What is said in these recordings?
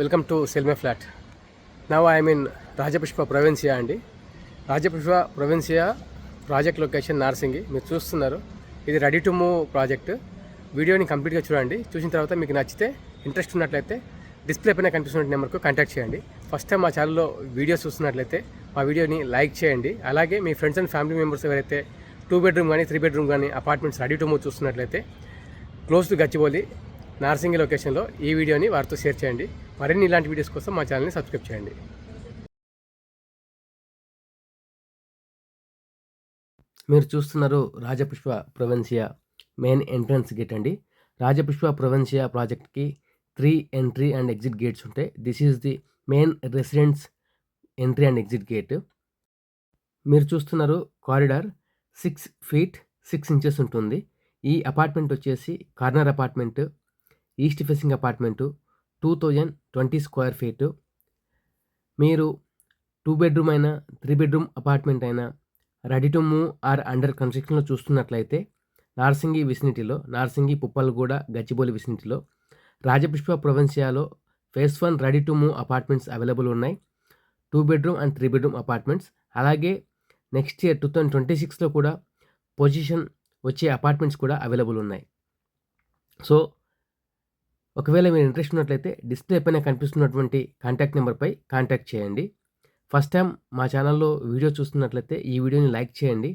Welcome to sell me flat. Now I mean Rajapushpa Provincia అండి. Rajapushpa Provincia project location Narsingi మీరు చూస్తున్నారు. ఇది రెడీ టు మూవ్ ప్రాజెక్ట్. వీడియోని కంప్లీట్గా చూడండి. చూసిన తర్వాత మీకు నచ్చితే ఇంట్రెస్ట్ ఉన్నట్లయితే డిస్ప్లే పైన కనిపిస్తున్న నెంబర్కు కాంటాక్ట్ చేయండి. ఫస్ట్ టైం మా ఛానల్లో వీడియోస్ చూస్తున్నట్లయితే మా వీడియోని లైక్ చేయండి. అలాగే మీ ఫ్రెండ్స్ అండ్ ఫ్యామిలీ మెంబర్స్ ఎవరైతే 2 బెడ్రూమ్ కానీ 3 బెడ్రూమ్ కానీ అపార్ట్మెంట్స్ రెడీ టు మూవ్ చూస్తున్నట్లయితే క్లోజ్ టు గచ్చిబౌలి నార్సింగి లొకేషన్లో ఈ వీడియోని వారితో షేర్ చేయండి. మరిన్ని ఇలాంటి వీడియోస్ కోసం మా ఛానల్ని సబ్స్క్రైబ్ చేయండి. మీరు చూస్తున్నారు రాజపుష్ప ప్రొవిన్సియా మెయిన్ ఎంట్రన్స్ గేట్ అండి. రాజపుష్ప ప్రొవిన్సియా ప్రాజెక్ట్కి 3 ఎంట్రీ అండ్ ఎగ్జిట్ గేట్స్ ఉంటాయి. This is the main residence entry and exit gate. మీరు చూస్తున్నారు కారిడార్ 6 feet 6 inches ఉంటుంది. ఈ అపార్ట్మెంట్ వచ్చేసి corner apartment, east facing apartment, 2020 square feet. మీరు 2 బెడ్రూమ్ అయినా 3 బెడ్రూమ్ అపార్ట్మెంట్ అయినా ready to move or under కన్స్ట్రక్షన్లో చూస్తున్నట్లయితే నార్సింగి విసినిటీలో, నార్సింగి పుప్పలగూడ గచ్చిబౌలి విసినిటీలో రాజపుష్ప ప్రొవిన్సియాలో phase 1 ready to move apartments available ఉన్నాయి. 2 బెడ్రూమ్ అండ్ 3 బెడ్రూమ్ అపార్ట్మెంట్స్. అలాగే నెక్స్ట్ ఇయర్ 2026లో కూడా పొజిషన్ వచ్చే అపార్ట్మెంట్స్ కూడా అవైలబుల్ ఉన్నాయి. సో ఒకవేళ మీరు ఇంట్రెస్ట్ ఉన్నట్లయితే డిస్ప్లే పైన కనిపిస్తున్నటువంటి కాంటాక్ట్ నెంబర్పై కాంటాక్ట్ చేయండి. ఫస్ట్ టైం మా ఛానల్లో వీడియో చూస్తున్నట్లయితే ఈ వీడియోని లైక్ చేయండి.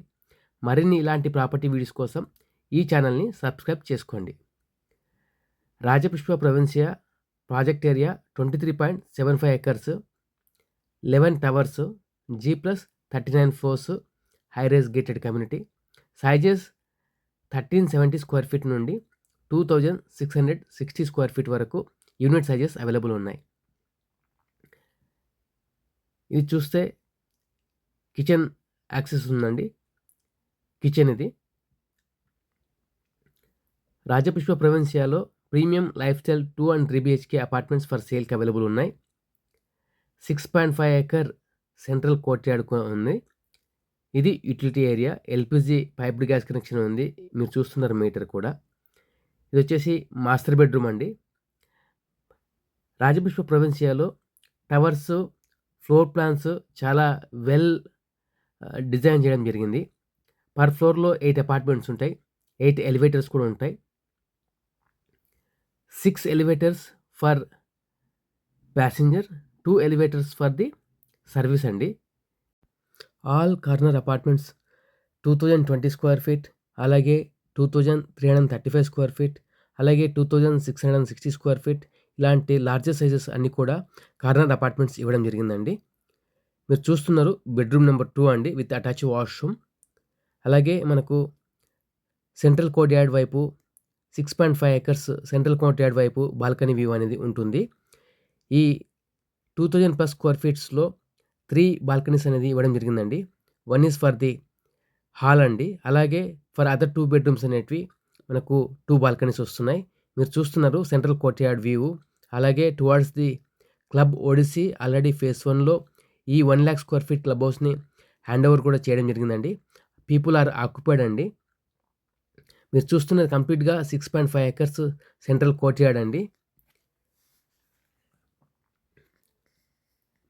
మరిన్ని ఇలాంటి ప్రాపర్టీ వీడియోస్ కోసం ఈ ఛానల్ని సబ్స్క్రైబ్ చేసుకోండి. Rajapushpa Provincia project area 23.75 acres, 11 towers, G+39 floors, high rise gated community. Sizes 1370 square feet నుండి 2660 స్క్వేర్ ఫీట్ వరకు యూనిట్ సైజెస్ అవైలబుల్ ఉన్నాయి. ఇది చూస్తే కిచెన్ యాక్సెస్ ఉందండి. కిచెన్ ఇది. రాజపుష్ప ప్రొవిన్సియాలో premium lifestyle 2 and 3 BHK apartments for సేల్కి అవైలబుల్ ఉన్నాయి. 6.5 acre సెంట్రల్ కోర్ట్యార్డ్ ఉంది. ఇది utility area. LPG piped gas connection ఉంది. మీరు చూస్తున్నారు మీటర్ కూడా. ఇది వచ్చేసి మాస్టర్ బెడ్రూమ్ అండి. రాజపుష్ప ప్రొవిన్సియాలో టవర్స్, ఫ్లోర్ ప్లాన్స్ చాలా వెల్ డిజైన్ చేయడం జరిగింది. పర్ ఫ్లోర్లో 8 అపార్ట్మెంట్స్ ఉంటాయి. 8 ఎలివేటర్స్ కూడా ఉంటాయి. 6 elevators for passenger, 2 elevators for the service అండి. All corner apartments 2020 square feet, అలాగే 2335 స్క్వేర్ ఫీట్, అలాగే 2660 స్క్వేర్ ఫీట్, ఇలాంటి లార్జెస్ట్ సైజెస్ అన్నీ కూడా కార్నర్ అపార్ట్మెంట్స్ ఇవ్వడం జరిగిందండి. మీరు చూస్తున్నారు బెడ్రూమ్ నెంబర్ 2 అండి, విత్ అటాచ్ వాష్రూమ్. అలాగే మనకు సెంట్రల్ కోర్ట్యార్డ్ వైపు 6.5 acres సెంట్రల్ కోర్ట్యార్డ్ వైపు బాల్కనీ వ్యూ అనేది ఉంటుంది. ఈ 2000+ స్క్వేర్ ఫీట్స్లో 3 బాల్కనీస్ అనేది ఇవ్వడం జరిగిందండి. 1 ఈజ్ ఫర్ ది హాల్ అండి. అలాగే ఫర్ అదర్ 2 బెడ్రూమ్స్ అనేటివి మనకు 2 బాల్కనీస్ వస్తున్నాయి. మీరు చూస్తున్నారు సెంట్రల్ కోర్ట్యార్డ్ వ్యూ. అలాగే towards the club Odyssey already phase 1లో ఈ 1 lakh స్క్వేర్ ఫీట్ క్లబ్ హౌస్ని హ్యాండ్ ఓవర్ కూడా చేయడం జరిగిందండి. పీపుల్ ఆర్ ఆక్యుపైడ్ అండి. మీరు చూస్తున్నది కంప్లీట్గా 6.5 acres సెంట్రల్ కోర్ట్యార్డ్ అండి.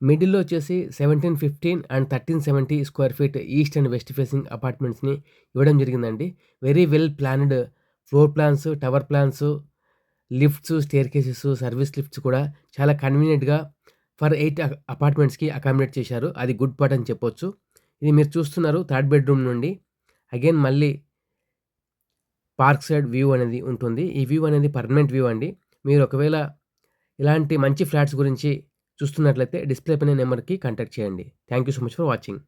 మిడిల్లో వచ్చేసి 1715 and 1370 square feet east and west facing అపార్ట్మెంట్స్ని ఇవ్వడం జరిగిందండి. Very well planned floor plans, tower plans, lifts, staircases, service lifts కూడా చాలా కన్వీనియంట్గా ఫర్ 8 అపార్ట్మెంట్స్కి అకామిడేట్ చేశారు. అది గుడ్ పార్ట్ అని చెప్పొచ్చు. ఇది మీరు చూస్తున్నారు 3rd బెడ్రూమ్ నుండి అగైన్ మళ్ళీ పార్క్ సైడ్ వ్యూ అనేది ఉంటుంది. ఈ వ్యూ అనేది పర్మనెంట్ వ్యూ అండి. మీరు ఒకవేళ ఇలాంటి మంచి ఫ్లాట్స్ గురించి చూస్తున్నట్లయితే డిస్ప్లే పైన నెంబర్కి కాంటాక్ట్ చేయండి. Thank you so much for watching.